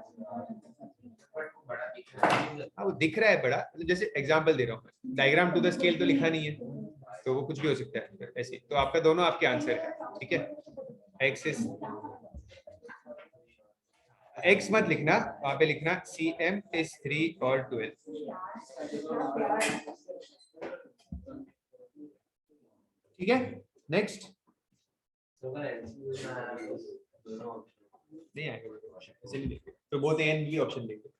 हाँ, वो दिख रहा है बड़ा, जैसे एग्जांपल दे रहा हूँ, डायग्राम टू द स्केल तो लिखा नहीं है, तो वो कुछ भी हो सकता है ऐसे। तो आपका दोनों आपके आंसर है, ठीक है। एक्सिस x मत लिखना, वहां पे लिखना सी एम इज 3 और 12, ठीक है। नेक्स्ट नहीं आएगा ऐसे नहीं लिखते, तो both A and B option लिखते।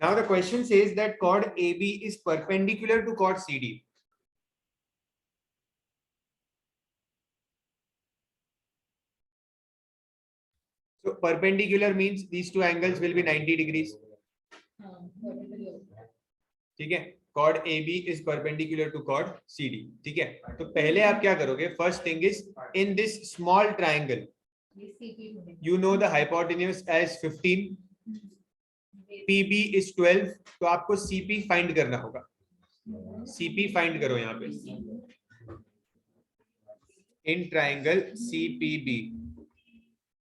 Now the question says that chord AB is perpendicular to chord CD. So perpendicular means these two angles will be 90 degrees. ठीक है, chord AB is perpendicular to chord CD. ठीक है, तो पहले आप क्या करोगे? First thing is, in this small triangle, you know the hypotenuse as 15, PB is 12, तो आपको CP फाइंड करना होगा। CP फाइंड करो यहाँ पे, in triangle CPB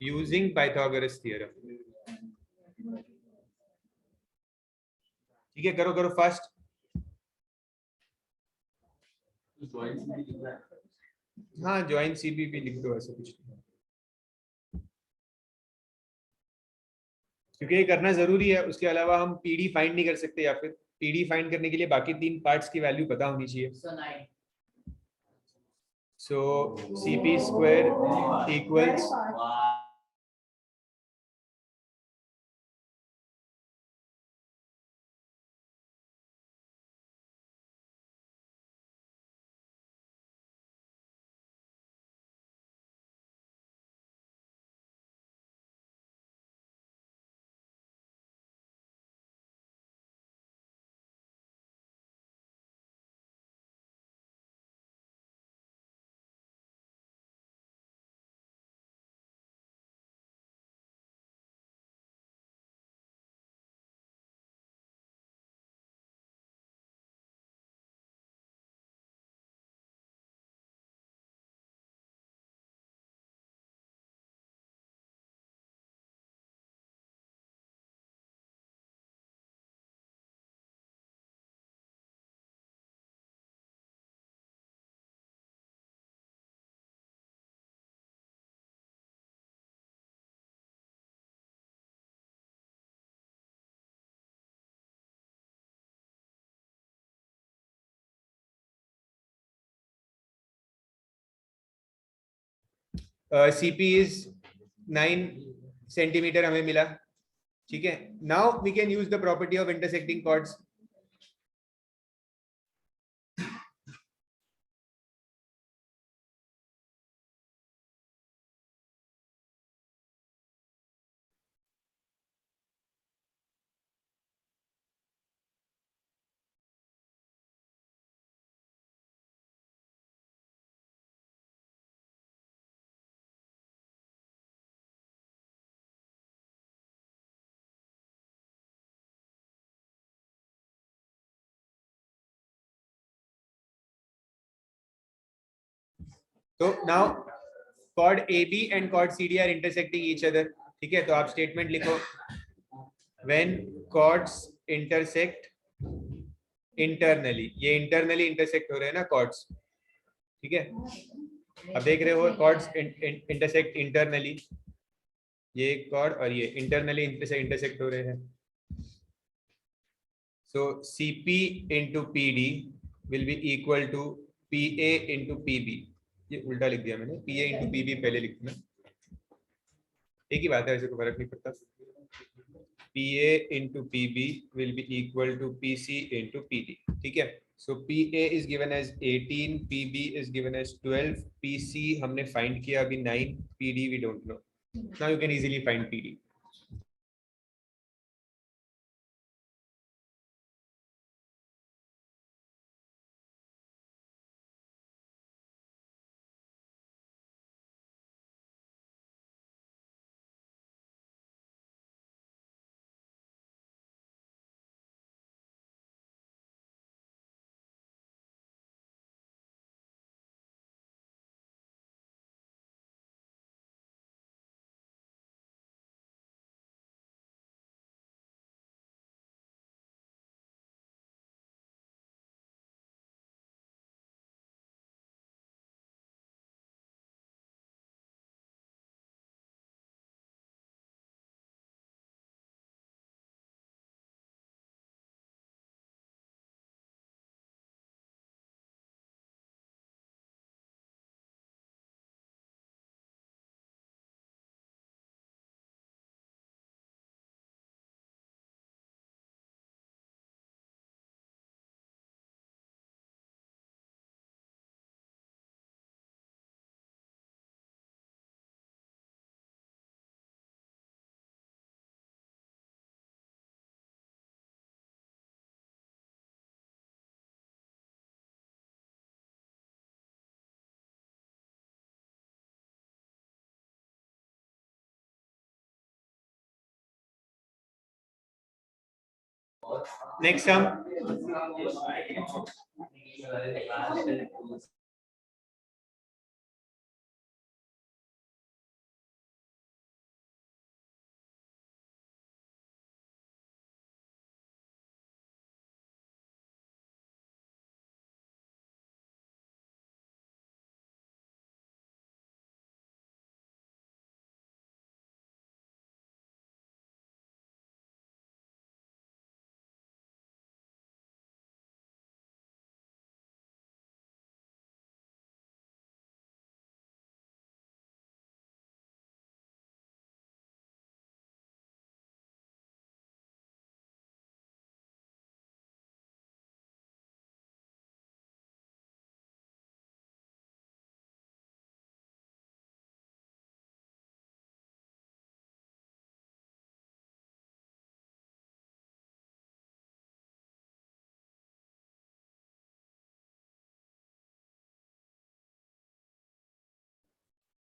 using Pythagoras theorem। ठीक है, करो करो फास्ट। हाँ, ज्वाइन CPB लिख दो, ऐसा कुछ नहीं, क्योंकि ये करना जरूरी है। उसके अलावा हम PD फाइंड नहीं कर सकते, या फिर PD फाइंड करने के लिए बाकी तीन पार्ट्स की वैल्यू पता होनी चाहिए। So CP square equals CP is 9 centimetre हमें मिला, ठीक है. Now we can use the property of intersecting chords. तो now chord AB and chord CD are intersecting each other, ठीक है. तो आप स्टेटमेंट लिखो, व्हेन कॉर्ड्स इंटरसेक्ट इंटरनली. ये इंटरनली इंटरसेक्ट हो रहे हैं ना कॉर्ड्स, ठीक है. अब देख रहे हो कॉर्ड्स इंटरसेक्ट इंटरनली, ये कॉर्ड और ये इंटरनली इंटरसेक्ट हो रहे हैं. So CP into PD will be equal to PA into PB. ये उल्टा लिख दिया मैंने, PA इंटू PB पहले लिखना, एक ही बात है, ऐसे कोई फर्क नहीं पड़ता. PA into PB will be equal to PC into PD, ठीक है. So PA is given as 18, PB is given as 12, PC हमने फाइंड किया अभी 9, PD we don't know. Now you can easily find PD. Next sum.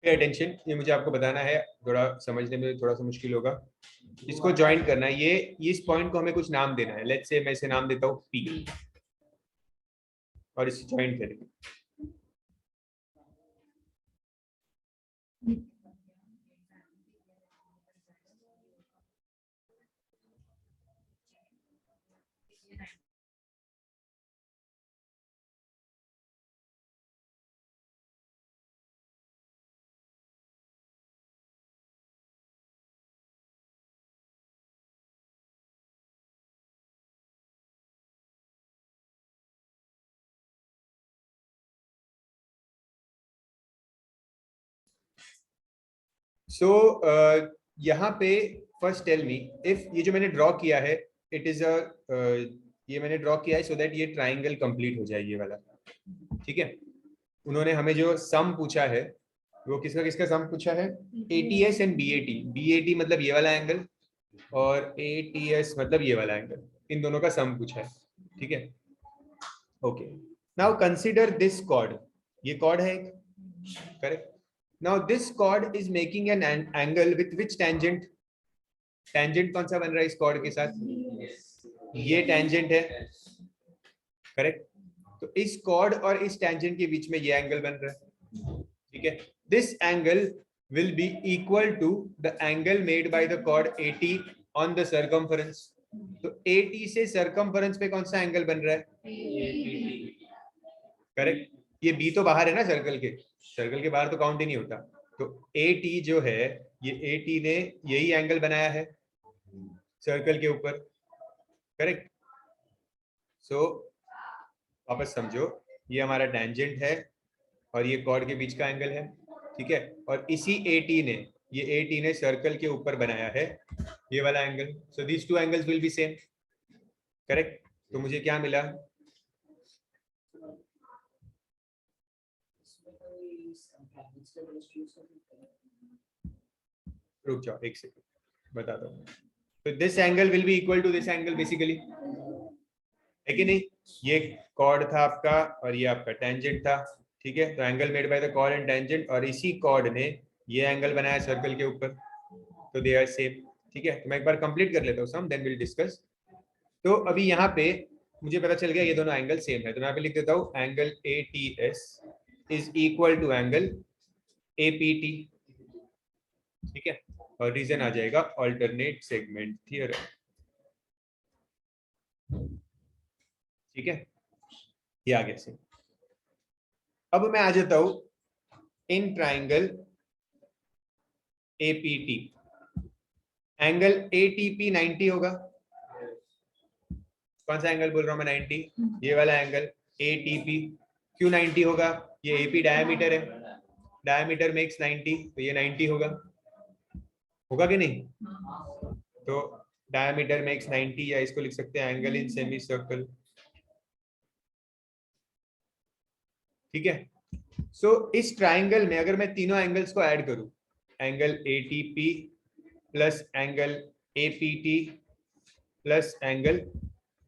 Pay attention, ये मुझे आपको बताना है, थोड़ा समझने में थोड़ा सा मुश्किल होगा. इसको ज्वाइन करना है, ये इस पॉइंट को हमें कुछ नाम देना है. लेट्स से मैं इसे नाम देता हूँ P और इसे ज्वाइन करेंगे. सो यहाँ पे फर्स्ट टेल मी इफ ये जो मैंने ड्रॉ किया है इट इज ये मैंने ड्रॉ किया है सो दैट ये ट्राइंगल कंप्लीट हो जाए ये वाला, ठीक है। उन्होंने हमें जो सम पूछा है वो किसका किसका सम पूछा है, ATS एंड BAT। BAT मतलब ये वाला एंगल और ATS मतलब ये वाला एंगल, इन दोनों का सम पूछा है, ठीक है। Okay, now consider this cord, ये कॉर्ड है एक, correct. Now this chord is making an angle with which tangent, tangent कौन सा बन रहा है इस कॉर्ड के साथ, ये टेंजेंट है, करेक्ट। तो इस कॉर्ड और इस टेंजेंट के बीच में ये एंगल बन रहा है, ठीक है। This angle will be equal to the angle made by the chord AT on the circumference। तो AT से circumference पे कौन सा एंगल बन रहा है, करेक्ट। ये B तो बाहर है ना सर्कल के, सर्कल के बाहर तो काउंट ही नहीं होता। तो AT जो है ये AT ने यही एंगल बनाया है सर्कल के ऊपर, करेक्ट। सो वापस समझो, ये हमारा टेंजेंट है और ये कॉर्ड के बीच का एंगल है, ठीक है। और इसी AT ने सर्कल के ऊपर बनाया है ये वाला angle. So these two angles will be same, correct. तो मुझे क्या मिला, रुक जाओ एक सेकंड बताता हूँ। तो this angle will be equal to this angle basically, है कि नहीं। ये कॉर्ड था आपका और ये आपका टेंजेंट था, ठीक है। तो angle made by the chord and tangent, और इसी कॉर्ड ने ये एंगल बनाया सर्कल के ऊपर, तो दे आर सेम, ठीक है। तो मैं एक बार कंप्लीट कर लेता हूँ सम, देन विल डिस्कस। तो अभी यहाँ पे मुझे पता चल गया ये दोनों एंगल सेम है, तो मैं यहाँ पे लिख देता हूँ angle ATS is equal to angle APT, ठीक है। और रीजन आ जाएगा अल्टरनेट सेगमेंट थ्योरम, ठीक है। ये आगे से अब मैं आ जाता हूं in triangle APT, angle ATP 90 होगा। कौन सा एंगल बोल रहा हूं मैं, 90, ये वाला एंगल ATP क्यों 90 होगा, ये AP डायमीटर है, डायमीटर मेक्स 90, तो ये 90 होगा, होगा कि नहीं। तो डायमीटर मेक्स 90, या इसको लिख सकते हैं एंगल इन सेमी सर्कल, ठीक है। सो इस ट्राइंगल में अगर मैं तीनों एंगल्स को ऐड करूं, angle ATP plus angle APT plus angle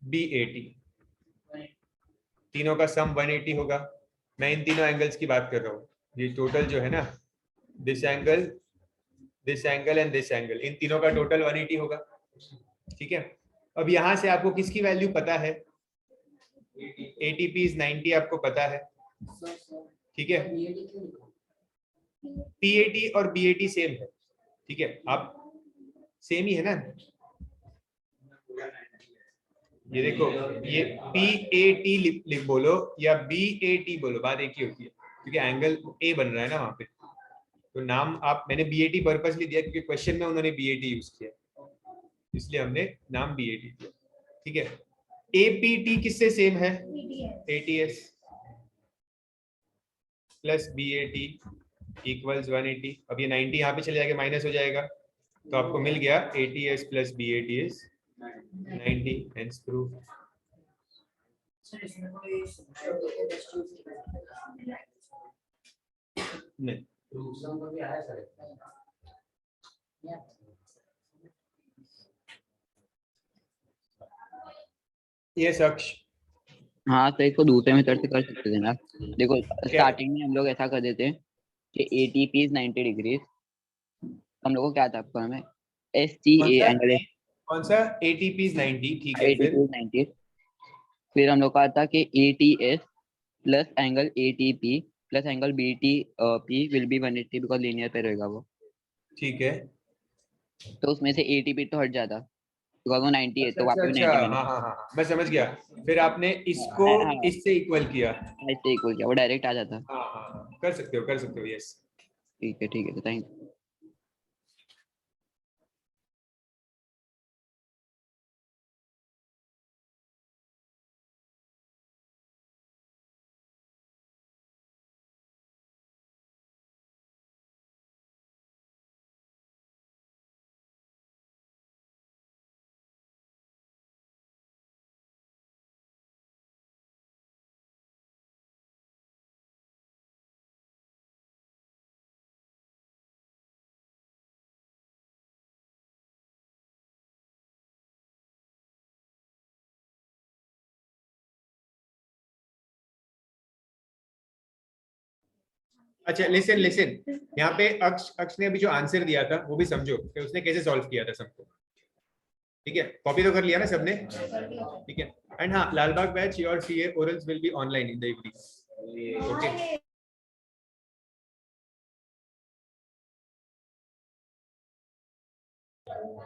BAT, तीनों का सम 180 होगा। मैं इन तीनों एंगल्स की बात कर रहा हूँ, ये टोटल जो है ना, this angle and this angle, इन तीनों का टोटल 180 होगा, ठीक है। अब यहां से आपको किसकी वैल्यू पता है, ATP इज 90 आपको पता है, ठीक है। PAT और BAT सेम है, ठीक है। आप सेम ही है ना, ये देखो, ये PAT लिख बोलो या BAT बोलो, बात एक ही होती है, क्योंकि एंगल A बन रहा है ना वहां पे। तो नाम आप, मैंने BAT पर्पसली दिया क्योंकि क्वेश्चन में उन्होंने BAT यूज किया, इसलिए हमने नाम BAT दिया, ठीक है। APT किससे सेम है, ATS प्लस BAT इक्वल्स 180। अब ये 90 यहाँ पे चले जाएगा, माइनस हो जाएगा, तो आपको मिल गया ATS plus BAT is 90, hence proof. नहीं, ये शख्स हाँ तो इसको दूसरे मेथड से कर सकते थे ना। देखो स्टार्टिंग में हम लोग ऐसा कर देते कि ATP इज 90 डिग्रीज, हम लोग को क्या था आपको हमें STA एंगल कौन सा ATP इज 90, ठीक है। ATP फिर 90, फिर हम लोग का था कि ATS plus angle ATP plus angle BTP will be 180 because linear पे रहेगा वो, ठीक है। तो उसमें से ATP तो हट जाता बिकॉज वो 90 है, तो अच्छा वापस अच्छा, 90 हाँ मिलेगा। हाँ हाँ, मैं समझ गया। फिर आपने इसको हाँ इससे इक्वल किया, इससे इक्वल किया, वो डायरेक्ट आ जाता। हाँ हाँ हाँ, कर सकते हो, यस। ठीक है, थैंक यू। अच्छा लिसन लिसन, यहाँ पे अक्ष ने अभी जो आंसर दिया था वो भी समझो कि उसने कैसे सॉल्व किया था सबको, ठीक है? कॉपी तो कर लिया ना सबने, ठीक है? एंड हाँ, Lalbagh batch your CA orals will be online in the evening, okay?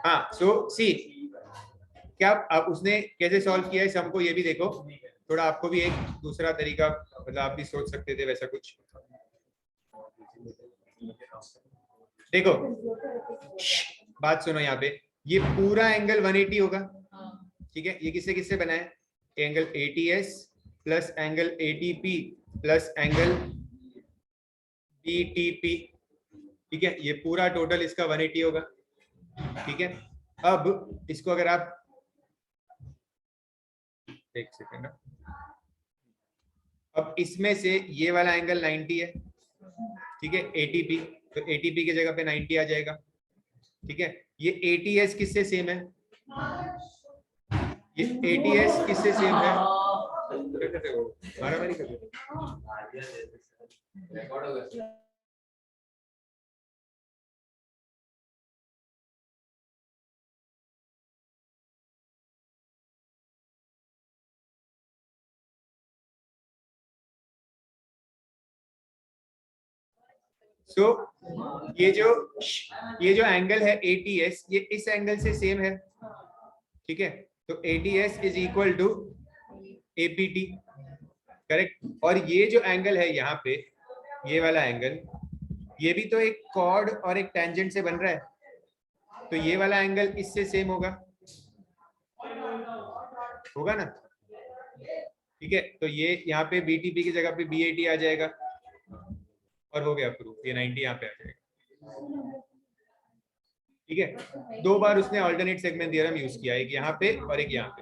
हाँ, सो सी क्या आप उसने कैसे सॉल्व किया है सबको, ये भी देखो थोड़ा, आपको भी एक दूसरा तरीका, मतलब आप भी सोच सकते थे वैसा कुछ। देखो बात सुनो, यहाँ पे ये पूरा एंगल 180 होगा, ठीक है? ये किससे किससे बना है? Angle ATS plus angle ATP plus angle BTP, ठीक है? ये पूरा टोटल इसका 180 होगा, ठीक है? अब इसको अगर आप एक सेकंड, अब इसमें से ये वाला एंगल 90 है, ठीक है? ATP, तो ATP की जगह पे 90 आ जाएगा, ठीक है? ये ATS किससे सेम है? ये ATS किससे सेम है? मारामारी कर दो। सो ये जो एंगल है ATS, ये इस एंगल से सेम है, ठीक है? तो ATS is equal to APT, correct? और ये जो एंगल है यहाँ पे, ये वाला एंगल, ये भी तो एक कॉर्ड और एक टेंजेंट से बन रहा है, तो ये वाला एंगल इससे सेम होगा ना, ठीक है? तो ये यहाँ पे BTP की जगह पे BAT आ जाएगा और हो गया प्रूफ, ये 90 यहाँ पे आ जाएगा, ठीक है? 2 बार उसने अल्टरनेट सेगमेंट थ्योरम यूज किया, एक यहाँ पे और एक यहाँ पे।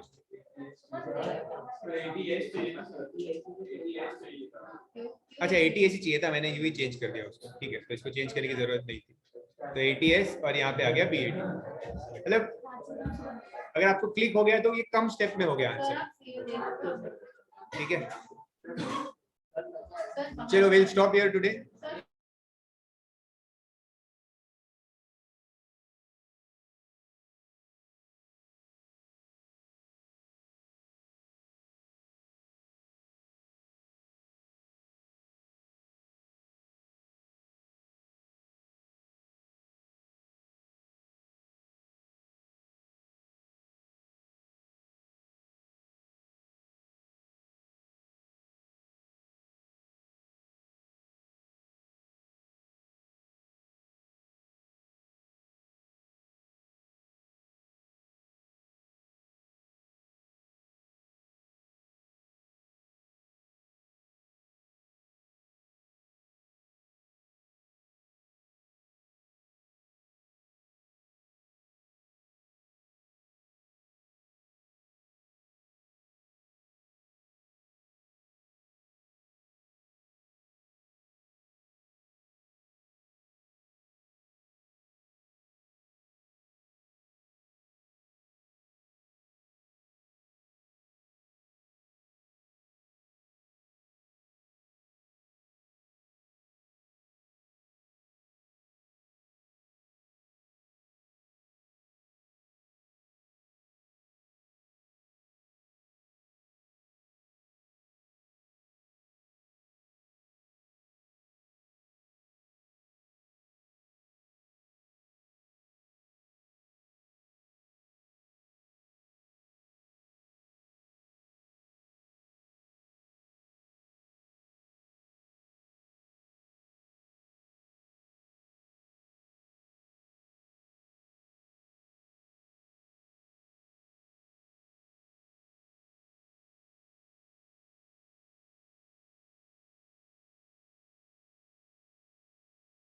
अच्छा ATS ही चाहिए था, मैंने यूं ही चेंज कर दिया उसको, ठीक है? तो इसको चेंज करने की जरूरत नहीं थी, तो ATS और यहाँ पे आ गया BAT। मतलब अगर आपको क्लिक हो गया तो ये कम स्टेप में हो गया आंसर, ठीक है? चलो, we'll stop here today.